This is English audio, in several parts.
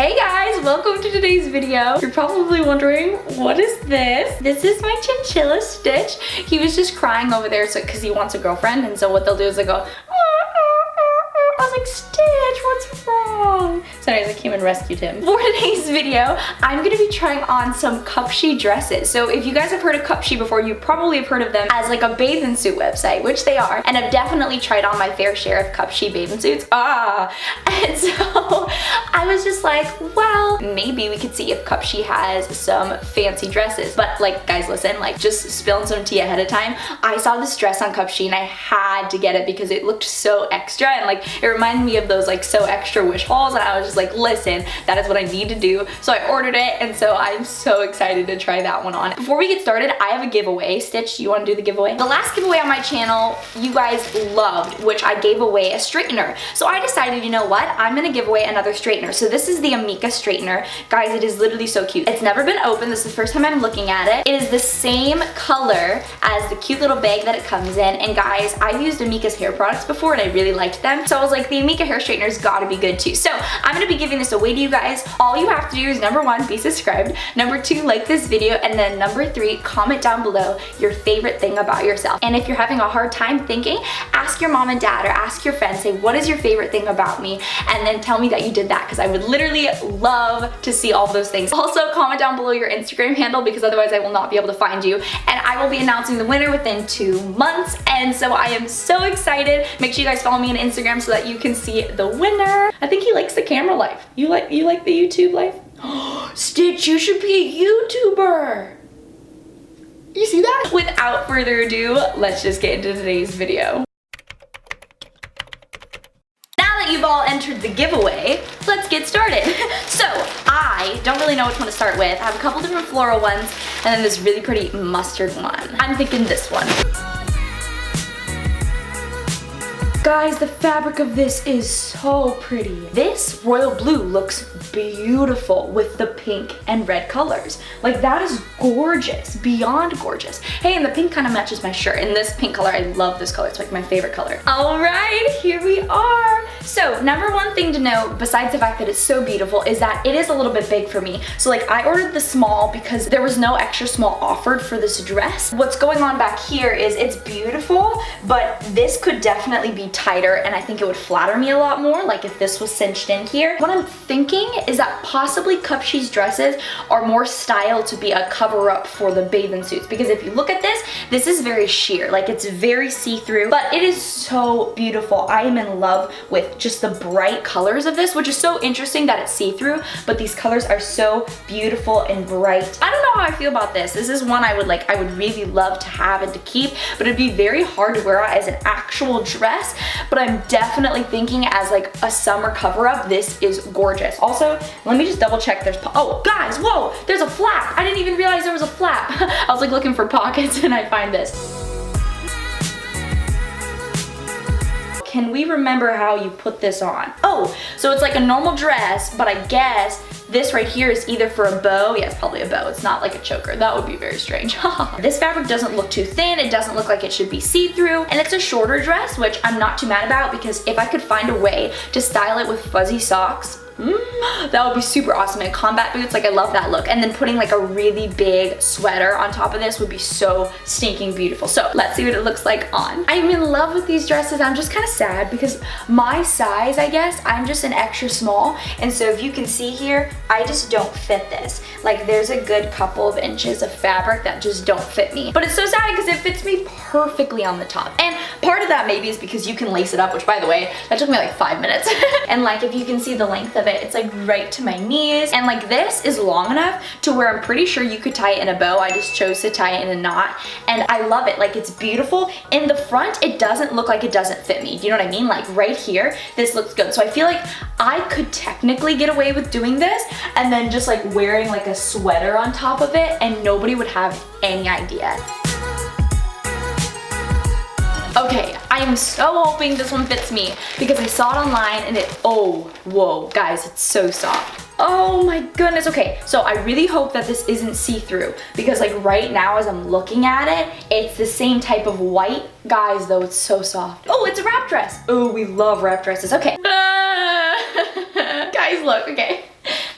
Hey guys, welcome to today's video. You're probably wondering, what is this? This is my chinchilla Stitch. He was just crying over there because he wants a girlfriend, and so what they'll do is they go, I was like, Stitch, what's wrong? So anyways, I came and rescued him. For today's video, I'm gonna be trying on some Cupshe dresses. So if you guys have heard of Cupshe before, you probably have heard of them as like a bathing suit website, which they are. And I've definitely tried on my fair share of Cupshe bathing suits. And so I was just like, well, maybe we could see if Cupshe has some fancy dresses. But like, guys, listen, like just spilling some tea ahead of time. I saw this dress on Cupshe and I had to get it because it looked so extra and like it reminded me of those like so extra wish hauls, and I was just like, listen, that is what I need to do. So I ordered it, and so I'm so excited to try that one on. Before we get started, I have a giveaway. Stitch, you want to do the giveaway? The last giveaway on my channel you guys loved, which I gave away a straightener. So I decided, you know what, I'm gonna give away another straightener. So this is the Amika straightener. Guys, it is literally so cute. It's never been opened. This is the first time I'm looking at it. It is the same color as the cute little bag that it comes in, and guys, I've used Amika's hair products before and I really liked them. So I was like, the Amika hair straightener's gotta be good too. So I'm gonna be giving this away to you guys. All you have to do is number 1, be subscribed. Number 2, like this video. And then number 3, comment down below your favorite thing about yourself. And if you're having a hard time thinking, ask your mom and dad or ask your friends, say, what is your favorite thing about me? And then tell me that you did that, because I would literally love to see all those things. Also, comment down below your Instagram handle, because otherwise I will not be able to find you. And I will be announcing the winner within 2 months. And so I am so excited. Make sure you guys follow me on Instagram so that you can see the winner. I think he likes the camera life. You like the YouTube life? Stitch, you should be a YouTuber. You see that? Without further ado, let's just get into today's video. Now that you've all entered the giveaway, let's get started. So I don't really know which one to start with. I have a couple different floral ones and then this really pretty mustard one. I'm thinking this one. Guys, the fabric of this is so pretty. This royal blue looks beautiful with the pink and red colors. Like, that is gorgeous, beyond gorgeous. Hey, and the pink kind of matches my shirt. And this pink color, I love this color. It's like my favorite color. All right, here we are. So number 1 thing to know, besides the fact that it's so beautiful, is that it is a little bit big for me. So like, I ordered the small because there was no extra small offered for this dress. What's going on back here is it's beautiful, but this could definitely be tighter, and I think it would flatter me a lot more, like if this was cinched in here. What I'm thinking is that possibly Cupshe's dresses are more styled to be a cover-up for the bathing suits, because if you look at this, this is very sheer, like it's very see-through, but it is so beautiful. I am in love with just the bright colors of this, which is so interesting that it's see-through, but these colors are so beautiful and bright. I don't know how I feel about this. This is one I would really love to have and to keep, but it'd be very hard to wear out as an actual dress. But I'm definitely thinking as like a summer cover-up, this is gorgeous. Also, let me just double check there's, oh guys, whoa, there's a flap. I didn't even realize there was a flap. I was like looking for pockets and I find this. Can we remember how you put this on? Oh, so it's like a normal dress, but I guess this right here is either for a bow. Yeah, it's probably a bow. It's not like a choker. That would be very strange. This fabric doesn't look too thin. It doesn't look like it should be see-through. And it's a shorter dress, which I'm not too mad about, because if I could find a way to style it with fuzzy socks, that would be super awesome. And combat boots, like I love that look. And then putting like a really big sweater on top of this would be so stinking beautiful. So let's see what it looks like on. I'm in love with these dresses. I'm just kind of sad because my size, I guess, I'm just an extra small. And so if you can see here, I just don't fit this. Like, there's a good couple of inches of fabric that just don't fit me. But it's so sad because it fits me perfectly on the top. And part of that maybe is because you can lace it up, which by the way, that took me like 5 minutes. And like, if you can see the length of it, it's like right to my knees. And like, this is long enough to where I'm pretty sure you could tie it in a bow. I just chose to tie it in a knot. And I love it. Like, it's beautiful. In the front, it doesn't look like it doesn't fit me. Do you know what I mean? Like right here, this looks good. So I feel like I could technically get away with doing this and then just like wearing like a sweater on top of it and nobody would have any idea. Okay, I am so hoping this one fits me because I saw it online and it, oh, whoa, guys, it's so soft. Oh my goodness. Okay, so I really hope that this isn't see-through because like right now as I'm looking at it, it's the same type of white. Guys, though, it's so soft. Oh, it's a wrap dress. Oh, we love wrap dresses. Okay. Guys, look, okay.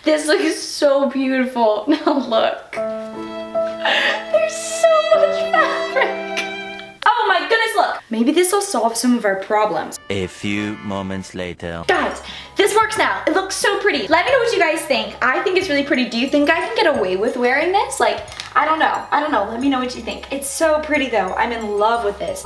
This looks so beautiful. Now look. There's so much fabric. Oh my goodness, look. Maybe this will solve some of our problems. A few moments later. Guys, this works now. It looks so pretty. Let me know what you guys think. I think it's really pretty. Do you think I can get away with wearing this? Like, I don't know. I don't know. Let me know what you think. It's so pretty though. I'm in love with this.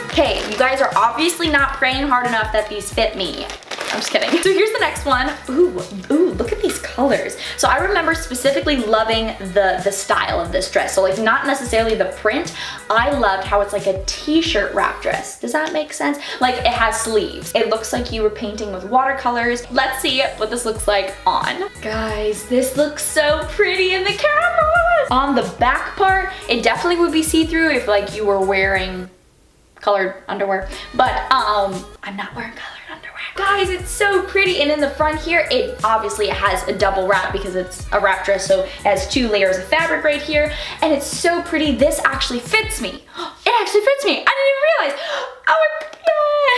Okay, you guys are obviously not praying hard enough that these fit me. I'm just kidding. So here's the next one. Ooh, look at these colors. So I remember specifically loving the style of this dress. So like not necessarily the print. I loved how it's like a t-shirt wrap dress. Does that make sense? Like it has sleeves. It looks like you were painting with watercolors. Let's see what this looks like on. Guys, this looks so pretty in the camera. On the back part, it definitely would be see-through if like you were wearing colored underwear, but I'm not wearing colored underwear. Guys, it's so pretty, and in the front here, it obviously has a double wrap because it's a wrap dress, so it has 2 layers of fabric right here, and it's so pretty. This actually fits me. It actually fits me. I didn't even realize. Oh my God.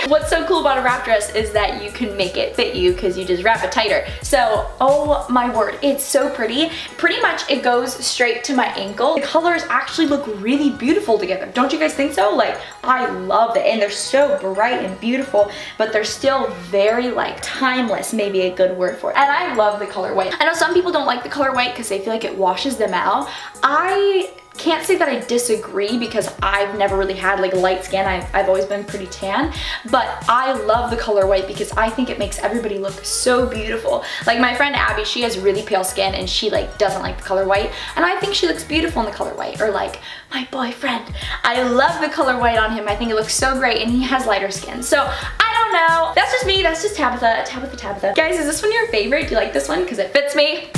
What's so cool about a wrap dress is that you can make it fit you because you just wrap it tighter. So, oh my word, it's so pretty. Pretty much it goes straight to my ankle. The colors actually look really beautiful together. Don't you guys think so? Like, I love it, and they're so bright and beautiful, but they're still very like timeless, maybe a good word for it. And I love the color white. I know some people don't like the color white because they feel like it washes them out. I can't say that I disagree because I've never really had like light skin. I've always been pretty tan, but I love the color white because I think it makes everybody look so beautiful. Like my friend Abby, she has really pale skin and she like doesn't like the color white, and I think she looks beautiful in the color white. Or like my boyfriend, I love the color white on him. I think it looks so great, and he has lighter skin. So I don't know. That's just me. That's just Tabitha. Guys, is this one your favorite? Do you like this one? Because it fits me.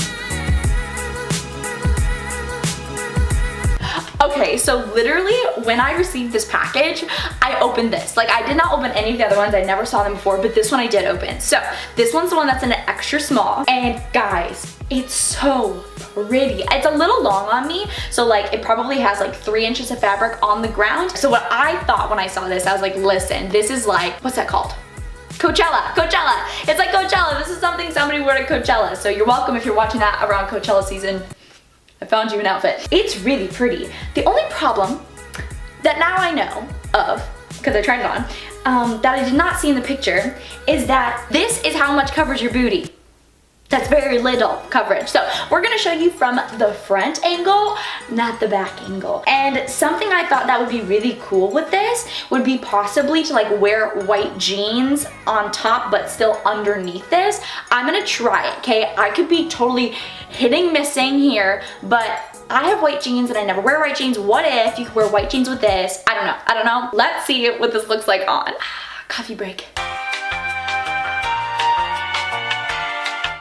Okay, so literally when I received this package, I opened this. Like I did not open any of the other ones. I never saw them before, but this one I did open. So this one's the one that's in an extra small. And guys, it's so pretty. It's a little long on me, so like it probably has like 3 inches of fabric on the ground. So what I thought when I saw this, I was like, listen, this is like, what's that called? Coachella. It's like Coachella. This is something somebody wore at Coachella. So you're welcome if you're watching that around Coachella season. I found you an outfit. It's really pretty. The only problem that now I know of, because I tried it on, that I did not see in the picture, is that this is how much covers your booty. That's very little coverage. So we're gonna show you from the front angle, not the back angle. And something I thought that would be really cool with this would be possibly to like wear white jeans on top but still underneath this. I'm gonna try it, okay? I could be totally missing here, but I have white jeans and I never wear white jeans. What if you could wear white jeans with this? I don't know. Let's see what this looks like on. Coffee break.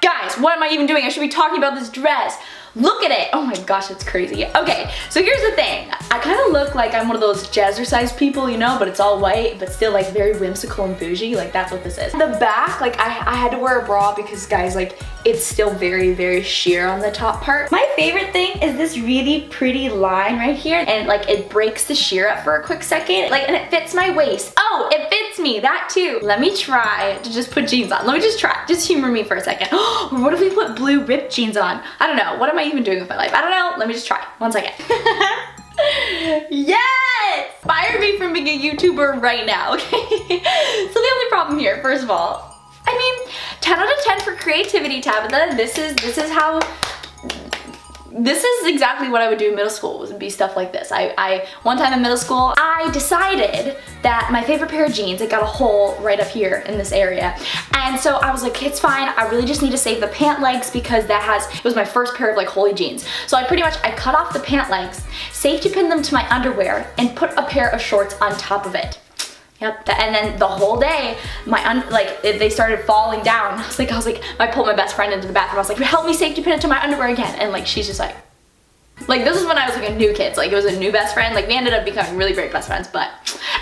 Guys, what am I even doing? I should be talking about this dress. Look at it. Oh my gosh, it's crazy. Okay, so here's the thing. I kind of look like I'm one of those jazzercise people, you know, but it's all white, but still like very whimsical and bougie. Like that's what this is. The back, like I had to wear a bra because guys, like it's still very sheer on the top part. My favorite thing is this really pretty line right here, and like it breaks the sheer up for a quick second, like, and it fits my waist. Oh, it fits me, that too. Let me try to just put jeans on. Let me just try, just humor me for a second. Or what if we put blue ripped jeans on? I don't know, what am I even doing with my life? I don't know, let me just try, 1 second. Yes! Fire me from being a YouTuber right now, okay? So the only problem here, first of all, I mean, 10 out of 10 for creativity, Tabitha. This is exactly what I would do in middle school, would be stuff like this. One time in middle school, I decided that my favorite pair of jeans, it got a hole right up here in this area. And so I was like, it's fine, I really just need to save the pant legs because it was my first pair of like holy jeans. So I cut off the pant legs, safety pinned them to my underwear, and put a pair of shorts on top of it. Yep, and then the whole day, they started falling down. I was like, I pulled my best friend into the bathroom. I was like, help me safety pin it to my underwear again. And like, she's just like this is when I was like a new kid. So like it was a new best friend. Like we ended up becoming really great best friends. But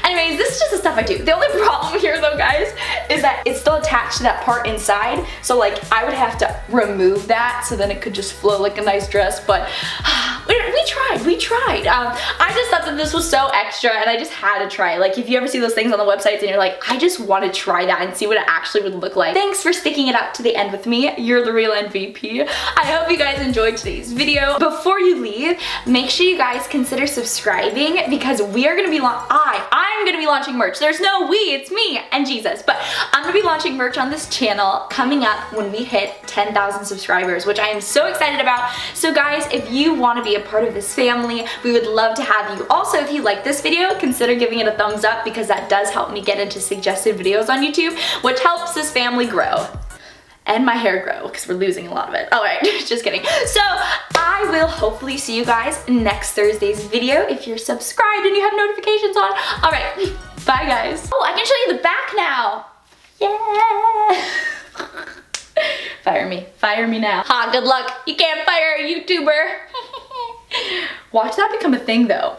anyways, this is just the stuff I do. The only problem here though, guys, is that it's still attached to that part inside. So like I would have to remove that so then it could just flow like a nice dress. But we we tried. I just thought that this was so extra and I just had to try it. Like if you ever see those things on the websites and you're like, I just want to try that and see what it actually would look like. Thanks for sticking it up to the end with me. You're the real MVP. I hope you guys enjoyed today's video. Before you leave, make sure you guys consider subscribing because we are gonna be I'm gonna be launching merch. There's no we, it's me and Jesus. But I'm gonna be launching merch on this channel coming up when we hit 10,000 subscribers, which I am so excited about. So guys, if you want to be a part of this family, we would love to have you. Also, if you like this video, consider giving it a thumbs up because that does help me get into suggested videos on YouTube, which helps this family grow. And my hair grow because we're losing a lot of it. All right, just kidding. So I will hopefully see you guys next Thursday's video if you're subscribed and you have notifications on. All right, bye guys. Oh, I can show you the back now. Yeah. Fire me now. Ha, good luck. You can't fire a YouTuber. Watch that become a thing though.